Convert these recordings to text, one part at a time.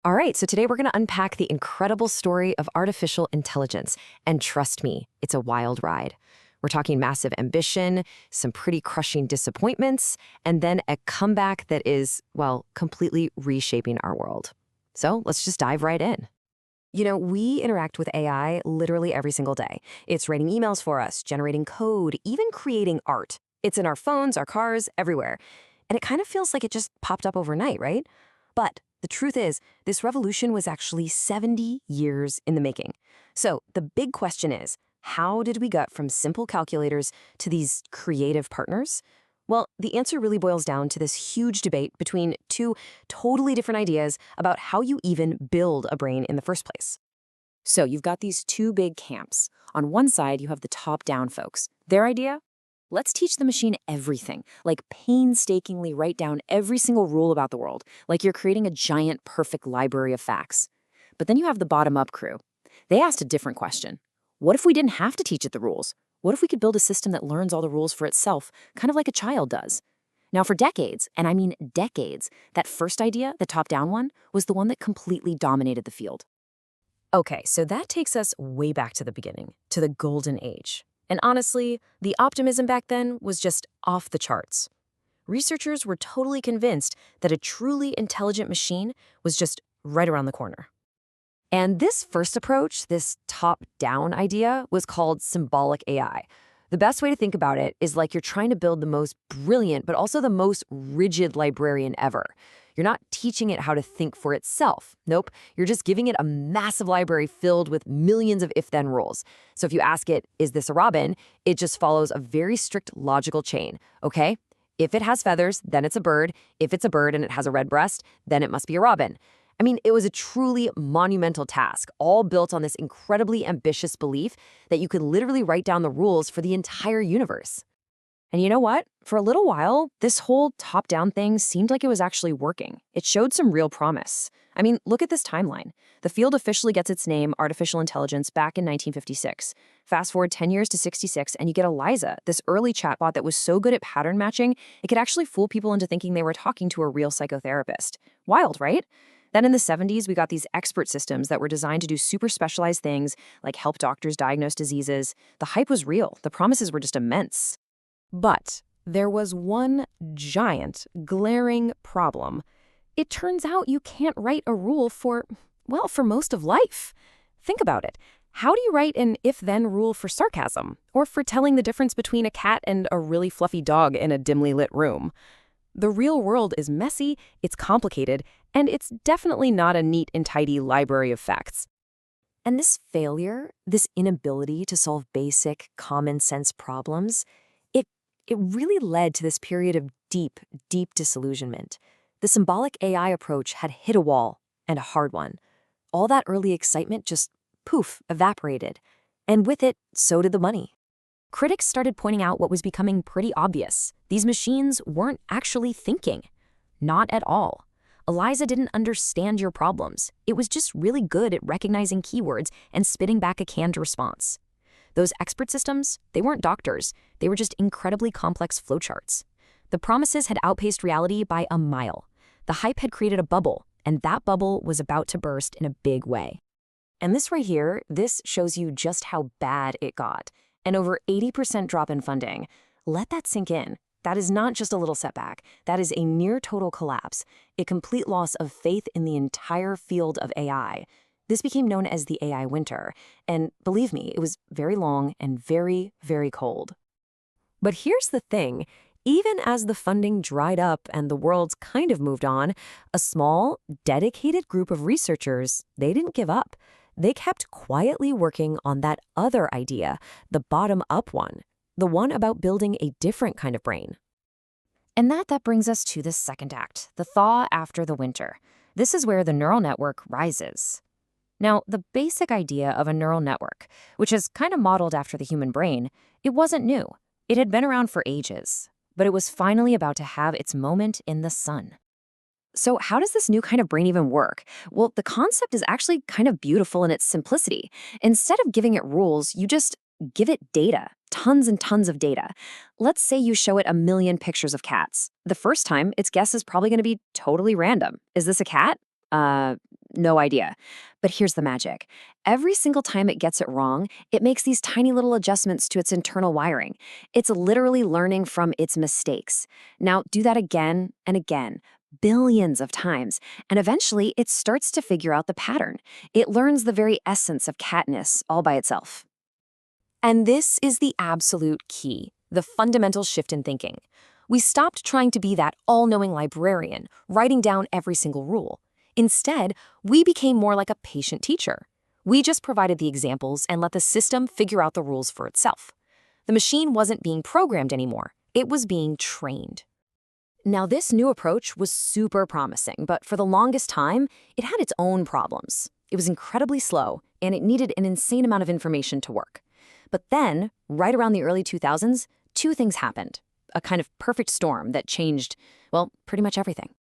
All right, so today we're going to unpack the incredible story of artificial intelligence. And trust me, it's a wild ride. We're talking massive ambition, some pretty crushing disappointments, and then a comeback that is, well, completely reshaping our world. So let's just dive right in. We interact with AI literally every single day. It's writing emails for us, generating code, even creating art. It's in our phones, our cars, everywhere. And it kind of feels like it just popped up overnight, right? But the truth is, this revolution was actually 70 years in the making. So the big question is, how did we get from simple calculators to these creative partners? Well, the answer really boils down to this huge debate between two totally different ideas about how you even build a brain in the first place. So you've got these two big camps. On one side, you have the top-down folks. Their idea? Let's teach the machine everything, like painstakingly write down every single rule about the world, like you're creating a giant, perfect library of facts. But then you have the bottom-up crew. They asked a different question. What if we didn't have to teach it the rules? What if we could build a system that learns all the rules for itself, kind of like a child does? Now, for decades, and I mean decades, that first idea, the top-down one, was the one that completely dominated the field. Okay, so that takes us way back to the beginning, to the golden age. And honestly, the optimism back then was just off the charts. Researchers were totally convinced that a truly intelligent machine was just right around the corner. And this first approach, this top-down idea, was called symbolic AI. The best way to think about it is like you're trying to build the most brilliant, but also the most rigid librarian ever. You're not teaching it how to think for itself. Nope, you're just giving it a massive library filled with millions of if-then rules. So if you ask it, is this a robin? It just follows a very strict logical chain, okay? If it has feathers, then it's a bird. If it's a bird and it has a red breast, then it must be a robin. I mean, it was a truly monumental task, all built on this incredibly ambitious belief that you could literally write down the rules for the entire universe. And you know what? For a little while, this whole top-down thing seemed like it was actually working. It showed some real promise. I mean, look at this timeline. The field officially gets its name, artificial intelligence, back in 1956. Fast forward 10 years to 66, and you get Eliza, this early chatbot that was so good at pattern matching, it could actually fool people into thinking they were talking to a real psychotherapist. Wild, right? Then in the 70s, we got these expert systems that were designed to do super specialized things, like help doctors diagnose diseases. The hype was real. The promises were just immense. But there was one giant, glaring problem. It turns out you can't write a rule for most of life. Think about it. How do you write an if-then rule for sarcasm? Or for telling the difference between a cat and a really fluffy dog in a dimly lit room? The real world is messy, it's complicated, and it's definitely not a neat and tidy library of facts. And this failure, this inability to solve basic, common-sense problems, it really led to this period of deep, deep disillusionment. The symbolic AI approach had hit a wall, and a hard one. All that early excitement just, poof, evaporated. And with it, so did the money. Critics started pointing out what was becoming pretty obvious. These machines weren't actually thinking. Not at all. Eliza didn't understand your problems. It was just really good at recognizing keywords and spitting back a canned response. Those expert systems, they weren't doctors. They were just incredibly complex flowcharts. The promises had outpaced reality by a mile. The hype had created a bubble, and that bubble was about to burst in a big way. And this right here, this shows you just how bad it got. An over 80% drop in funding. Let that sink in. That is not just a little setback. That is a near total collapse, a complete loss of faith in the entire field of AI. This became known as the AI winter, and believe me, it was very long and very, very cold. But here's the thing. Even as the funding dried up and the world's kind of moved on, a small, dedicated group of researchers, they didn't give up. They kept quietly working on that other idea, the bottom-up one, the one about building a different kind of brain. And that brings us to the second act, the thaw after the winter. This is where the neural network rises. Now, the basic idea of a neural network, which is kind of modeled after the human brain, it wasn't new. It had been around for ages, but it was finally about to have its moment in the sun. So how does this new kind of brain even work? Well, the concept is actually kind of beautiful in its simplicity. Instead of giving it rules, you just give it data, tons and tons of data. Let's say you show it 1 million pictures of cats. The first time, its guess is probably going to be totally random. Is this a cat? No idea. But here's the magic. Every single time it gets it wrong, it makes these tiny little adjustments to its internal wiring. It's literally learning from its mistakes. Now, do that again and again, billions of times, and eventually it starts to figure out the pattern. It learns the very essence of catness all by itself. And this is the absolute key, the fundamental shift in thinking. We stopped trying to be that all-knowing librarian, writing down every single rule. Instead, we became more like a patient teacher. We just provided the examples and let the system figure out the rules for itself. The machine wasn't being programmed anymore. It was being trained. Now, this new approach was super promising, but for the longest time, it had its own problems. It was incredibly slow, and it needed an insane amount of information to work. But then, right around the early 2000s, two things happened. A kind of perfect storm that changed, well, pretty much everything.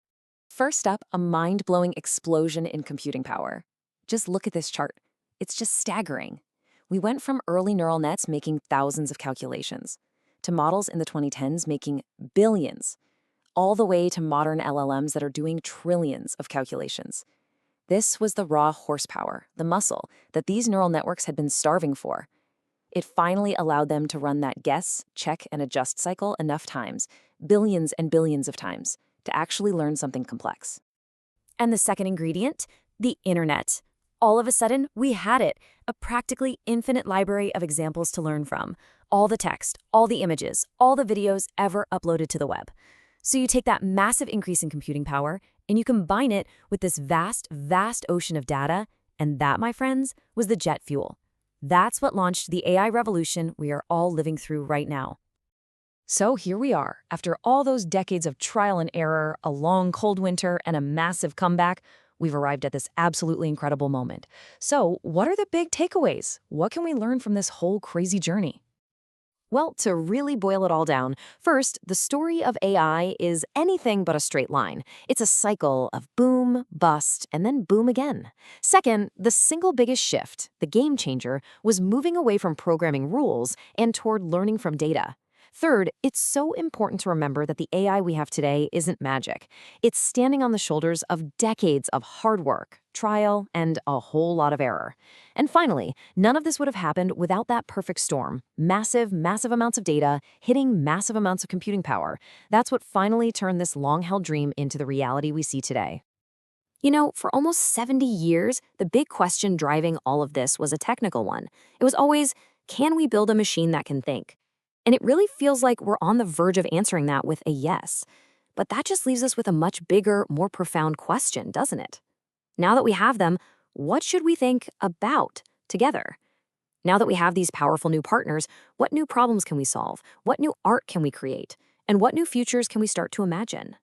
First up, a mind-blowing explosion in computing power. Just look at this chart. It's just staggering. We went from early neural nets making thousands of calculations, to models in the 2010s making billions, all the way to modern LLMs that are doing trillions of calculations. This was the raw horsepower, the muscle, that these neural networks had been starving for. It finally allowed them to run that guess, check, and adjust cycle enough times, billions and billions of times, to actually learn something complex. And the second ingredient, the internet. All of a sudden, we had it, a practically infinite library of examples to learn from. All the text, all the images, all the videos ever uploaded to the web. So you take that massive increase in computing power, and you combine it with this vast, vast ocean of data, and that, my friends, was the jet fuel. That's what launched the AI revolution we are all living through right now. So here we are, after all those decades of trial and error, a long cold winter, and a massive comeback, we've arrived at this absolutely incredible moment. So what are the big takeaways? What can we learn from this whole crazy journey? Well, to really boil it all down, first, the story of AI is anything but a straight line. It's a cycle of boom, bust, and then boom again. Second, the single biggest shift, the game changer, was moving away from programming rules and toward learning from data. Third, it's so important to remember that the AI we have today isn't magic. It's standing on the shoulders of decades of hard work, trial, and a whole lot of error. And finally, none of this would have happened without that perfect storm. Massive, massive amounts of data hitting massive amounts of computing power. That's what finally turned this long-held dream into the reality we see today. You know, for almost 70 years, the big question driving all of this was a technical one. It was always, can we build a machine that can think? And it really feels like we're on the verge of answering that with a yes. But that just leaves us with a much bigger, more profound question, doesn't it? Now that we have them, what should we think about together? Now that we have these powerful new partners, what new problems can we solve? What new art can we create? And what new futures can we start to imagine?